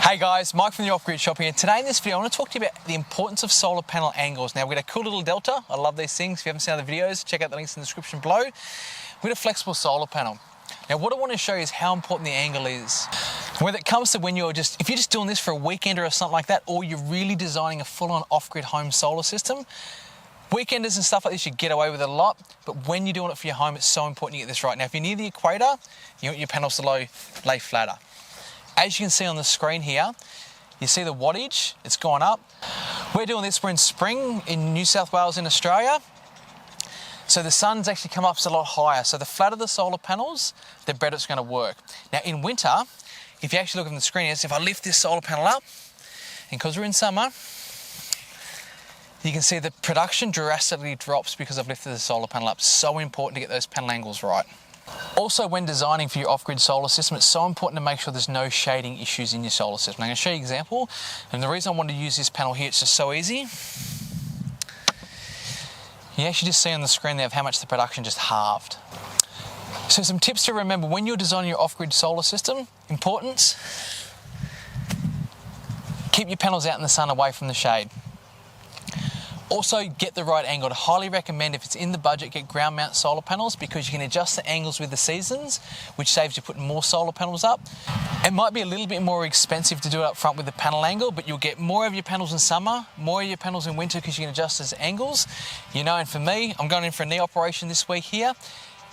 Hey guys, Mike from the Off-Grid Shop here. Today in this video I want to talk to you about the importance of solar panel angles. Now we've got a cool little Delta. I love these things. If you haven't seen other videos, check out the links in the description below. We've got a flexible solar panel. Now what I want to show you is how important the angle is. Whether it comes to if you're just doing this for a weekend or something like that, or you're really designing a full-on off-grid home solar system, weekenders and stuff like this, you get away with it a lot, but when you're doing it for your home, it's so important you get this right. Now if you're near the equator, you want your panels to lay flatter. As you can see on the screen here, you see the wattage, it's gone up. We're doing this, we're in spring in New South Wales in Australia. So the sun's actually come up a lot higher. So the flatter the solar panels, the better it's going to work. Now in winter, if you actually look at the screen, if I lift this solar panel up, and because we're in summer, you can see the production drastically drops because I've lifted the solar panel up. So important to get those panel angles right. Also, when designing for your off-grid solar system, it's so important to make sure there's no shading issues in your solar system. I'm going to show you an example, and the reason I wanted to use this panel here, it's just so easy. You actually just see on the screen there of how much the production just halved. So some tips to remember when you're designing your off-grid solar system, importance, keep your panels out in the sun away from the shade. Also, get the right angle. I'd highly recommend, if it's in the budget, get ground mount solar panels because you can adjust the angles with the seasons, which saves you putting more solar panels up. It might be a little bit more expensive to do it up front with the panel angle, but you'll get more of your panels in summer, more of your panels in winter because you can adjust those angles. You know, and for me, I'm going in for a knee operation this week here,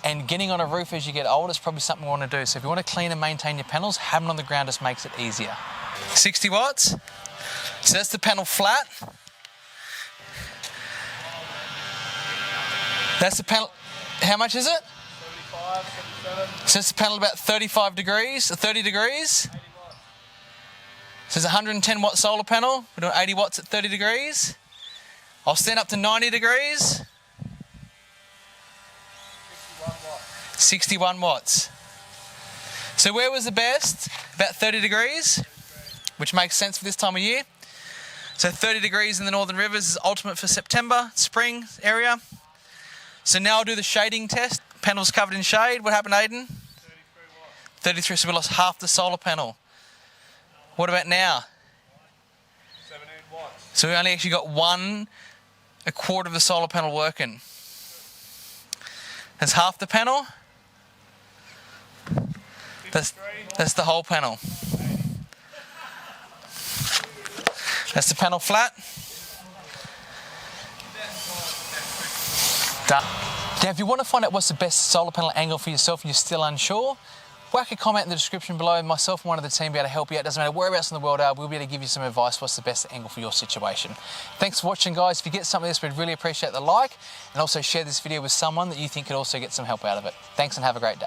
and getting on a roof as you get older is probably something we want to do. So if you want to clean and maintain your panels, having them on the ground just makes it easier. 60 watts. So that's the panel flat. That's the panel, how much is it? 75, 77. So it's the panel about 35 degrees, or 30 degrees. 80 watts. So it's a 110 watt solar panel. We're doing 80 watts at 30 degrees. I'll stand up to 90 degrees. 61 watts. 61 watts. So where was the best? About 30 degrees, which makes sense for this time of year. So 30 degrees in the Northern Rivers is ultimate for September, spring area. So now I'll do the shading test. Panel's covered in shade. What happened, Aiden? 33 watts. 33, so we lost half the solar panel. What about now? 17 watts. So we only actually got a quarter of the solar panel working. That's half the panel. That's the whole panel. That's the panel flat. Done. Now if you want to find out what's the best solar panel angle for yourself and you're still unsure, whack a comment in the description below. Myself and one of the team will be able to help you out. Doesn't matter whereabouts in the world are, we'll be able to give you some advice what's the best angle for your situation. Thanks for watching, guys. If you get something of this, we'd really appreciate the like, and also share this video with someone that you think could also get some help out of it. Thanks and have a great day.